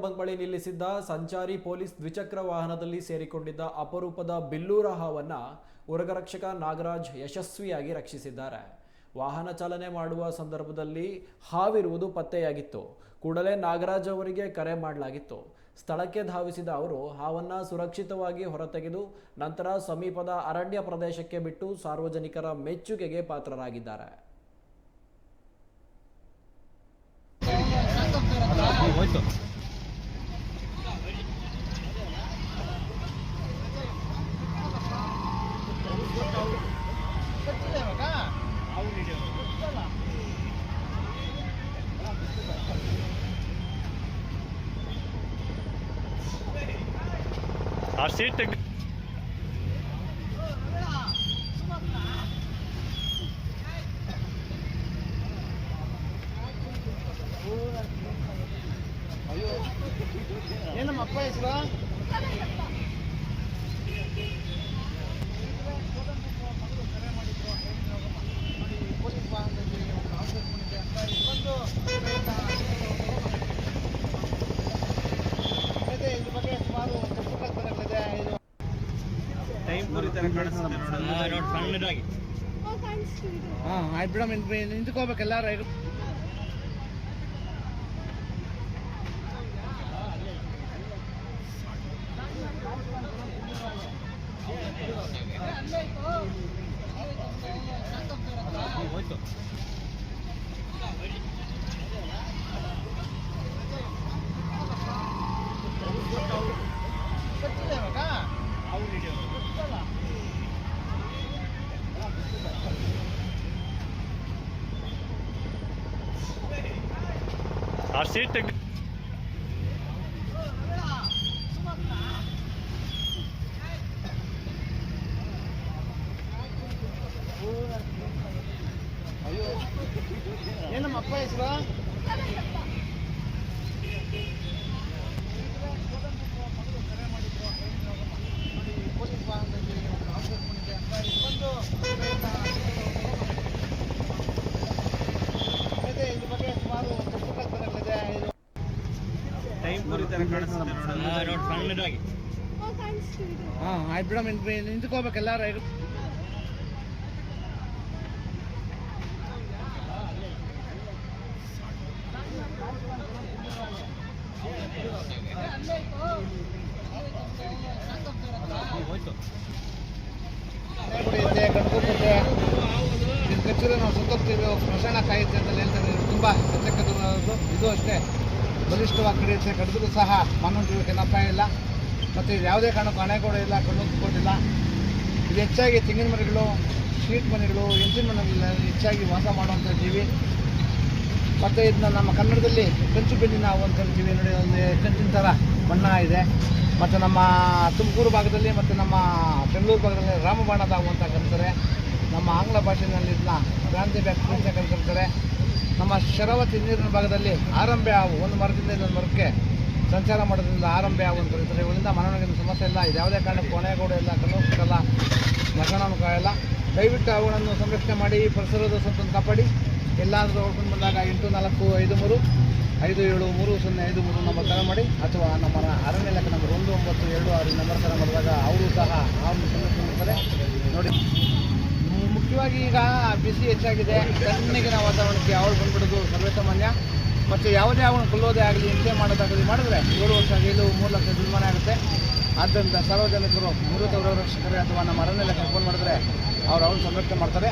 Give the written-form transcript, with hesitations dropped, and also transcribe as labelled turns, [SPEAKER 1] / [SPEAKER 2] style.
[SPEAKER 1] Bunk ಬಳಿ ನಿಲ್ಲಿಸಿದ್ದ ಸಂಚಾರಿ police ದ್ವಿಚಕ್ರ ವಾಹನದಲ್ಲಿ ಸೇರಿಕೊಂಡಿದ್ದ ಅಪರೂಪದ ಬಿಲ್ಲೂರ ಹಾವನ್ನ ಉರಗರಕ್ಷಕ ನಾಗರಾಜ್ ಯಶಸ್ವಿಯಾಗಿ ರಕ್ಷಿಸಿದ್ದಾರೆ. ವಾಹನ ಚಾಲನೆ ಮಾಡುವ ಸಂದರ್ಭದಲ್ಲಿ ಹಾವಿರುವುದು ಪತ್ತೆಯಾಗಿತ್ತು. ಕೂಡಲೇ ನಾಗರಾಜ್ ಅವರಿಗೆ ಕರೆ ಮಾಡಲಾಗಿತ್ತು. ಸ್ಥಳಕ್ಕೆ ಧಾವಿಸಿದ ಅವರು ಹಾವನ್ನ ಸುರಕ್ಷಿತವಾಗಿ ಹೊರತೆಗೆದು ನಂತರ ಸಮೀಪದ ಅರಣ್ಯ ಪ್ರದೇಶಕ್ಕೆ ಬಿಟ್ಟು ಸಾರ್ವಜನಿಕರ ಮೆಚ್ಚುಗೆಗೆ ಪಾತ್ರರಾಗಿದ್ದಾರೆ.
[SPEAKER 2] ಆ ಸೀಟ್ ತೆಗ್ದು
[SPEAKER 3] ಏನಮ್ಮ ಅಪ್ಪ ಹೆಸರು? ಪೊಲೀಸ್ ವಾಹನದಲ್ಲಿ ಇದ್ರ ಬಗ್ಗೆ ಸುಮಾರು ಪುಸ್ತಕಗಳಿದೆ. ಇದು
[SPEAKER 2] ಟೈಮ್ ಪೂರಿ ತರ ಕಾಣಿಸ್ತದೆ ನೋಡಿ ಸಣ್ಣದಾಗಿ.
[SPEAKER 3] ಆಯ್ತು ಬಿಡಮ್, ನಿಂತ್ಕೋಬೇಕೆಲ್ಲ.
[SPEAKER 2] ಹೋಯ್ತು ಆ ಸೀಟ್ ತೆಗ್ದು
[SPEAKER 3] ಏನಮ್ಮ ಅಪ್ಪ ಹೆಸರು? ಪೊಲೀಸ್ ವಾಹನದಲ್ಲಿ ಇದ್ರ ಬಗ್ಗೆ ಸುಮಾರು ಪುಸ್ತಕಗಳಿದೆ. ಇದು
[SPEAKER 2] ಟೈಮ್ ಪೂರಿ ತರ ಕಾಣಿಸ್ತದೆ ನೋಡಿ ಸಣ್ಣದಾಗಿ.
[SPEAKER 3] ಆಯ್ತು ಬಿಡಮ್, ನಿಂತ್ಕೋಬೇಕೆಲ್ಲ.
[SPEAKER 2] ಹೋಯ್ತು
[SPEAKER 3] ಕುಡಿಯುತ್ತೆ, ಕಟ್ಕೊಡುತ್ತೆ, ಇದು ಕಚ್ಚಿದ್ರೆ ನಾವು ಸುತ್ತೋಗ್ತೀವಿ, ಸ್ಮಶಾನ ಕಾಯುತ್ತೆ ಅಂತ ಹೇಳ್ತಾರೆ. ತುಂಬ ಸತ್ಯಕ್ಕದ್ದು. ಇದು ಅಷ್ಟೇ ಬಲಿಷ್ಠವಾಗಿ ಕಡಿಯುತ್ತೆ. ಕಡಿದ್ರೂ ಸಹ ಮಾನವ ಜೀವಕ್ಕೆ ಅಪಾಯ ಇಲ್ಲ. ಮತ್ತು ಇದು ಯಾವುದೇ ಕಾರಣಕ್ಕೂ ಅಣೆಗೋಡೆ ಇಲ್ಲ, ಕಣ್ಣು ಕೊಟ್ಟಿಲ್ಲ. ಇದು ಹೆಚ್ಚಾಗಿ ತೆಂಗಿನ ಮರಗಳು, ಶೀಟ್ ಮನೆಗಳು, ಎಂಜಿನ್ ಮನೆಗಳಲ್ಲಿ ಹೆಚ್ಚಾಗಿ ವಾಸ ಮಾಡುವಂಥ ಜೀವಿ. ಮತ್ತು ಇದನ್ನ ನಮ್ಮ ಕನ್ನಡದಲ್ಲಿ ಕಂಚು ಬೆನ್ನಿನ ಹಾವು ಅಂತ ಹೇಳ್ತೀವಿ ನೋಡಿ. ಒಂದು ಕಂಚಿನ ಥರ ಬಣ್ಣ ಇದೆ. ಮತ್ತು ನಮ್ಮ ತುಮಕೂರು ಭಾಗದಲ್ಲಿ ಮತ್ತು ನಮ್ಮ ಬೆಂಗಳೂರು ಭಾಗದಲ್ಲಿ ರಾಮಬಾಣದ ಹಾವು ಅಂತ ಕರೀತಾರೆ. ನಮ್ಮ ಆಂಗ್ಲ ಭಾಷೆಯಲ್ಲಿ ಇದನ್ನ ಕ್ರಾಂತಿ ಬ್ಯಾಕ್ ಅಂತ ಕರೀತಾರೆ. ನಮ್ಮ ಶರಾವತಿ ನೀರಿನ ಭಾಗದಲ್ಲಿ ಆರಂಭೆ ಹಾವು, ಒಂದು ಮರದಿಂದ ಇನ್ನೊಂದು ಮರಕ್ಕೆ ಸಂಚಾರ ಮಾಡೋದ್ರಿಂದ ಆರಂಭೆ ಹಾವು ಅಂತ ಕರೀತಾರೆ. ಇವರಿಂದ ಮನೋರಂಜನೆ ಸಮಸ್ಯೆ ಇಲ್ಲ. ಇದು ಯಾವುದೇ ಕಾರಣಕ್ಕೂ ಕೊನೆಗೋಡೆ ಇಲ್ಲ, ಕಣ್ಣು ಕಲ್ಲ, ಮಶಾನೂ ಕಾಯಲ್ಲ. ದಯವಿಟ್ಟು ಅವುಗಳನ್ನು ಸಂರಕ್ಷಣೆ ಮಾಡಿ ಪರಿಸರದ ಸಂಪತ್ತು ಕಾಪಾಡಿ. ಎಲ್ಲಾದರೂ ಹೊಡ್ಕೊಂಡು ಬಂದಾಗ 8452573053 ನಂಬರ್ ಕರೆ ಮಾಡಿ, ಅಥವಾ ನಮ್ಮ ಅರಣ್ಯ ಇಲಾಖೆ ನಂಬರ್ 1926 ನಂಬರ್ ಕರೆ ಮಾಡಿದಾಗ ಅವರು ಸಹ ಹಾವನ್ನು ಸಂರಕ್ಷಣೆ ಮಾಡ್ತಾರೆ ನೋಡಿ. ಮುಖ್ಯವಾಗಿ ಈಗ ಬಿಸಿ ಹೆಚ್ಚಾಗಿದೆ. ತಣ್ಣಗಿನ ವಾತಾವರಣಕ್ಕೆ ಹಾವು ಬಂದ್ಬಿಡೋದು ಸರ್ವೇಸಾಮಾನ್ಯ. ಮತ್ತು ಯಾವುದೇ ಹಾವನ್ನು ಕೊಲ್ಲೋದೇ ಆಗಲಿ, ಹಿಂಸೆ ಮಾಡೋದಾಗಲಿ ಮಾಡಿದ್ರೆ 7 ವರ್ಷ ಜೈಲು, 3 ಲಕ್ಷ ಜರಿಮಾನೆ ಆಗುತ್ತೆ. ಆದ್ದರಿಂದ ಸಾರ್ವಜನಿಕರು ನಿವೃತ್ತ ಗೃಹರಕ್ಷಕರೇ ಅಥವಾ ನಮ್ಮ ಅರಣ್ಯ ಇಲಾಖೆ ಫೋನ್ ಮಾಡಿದ್ರೆ ಅವ್ರು ಸಂರಕ್ಷಣೆ ಮಾಡ್ತಾರೆ.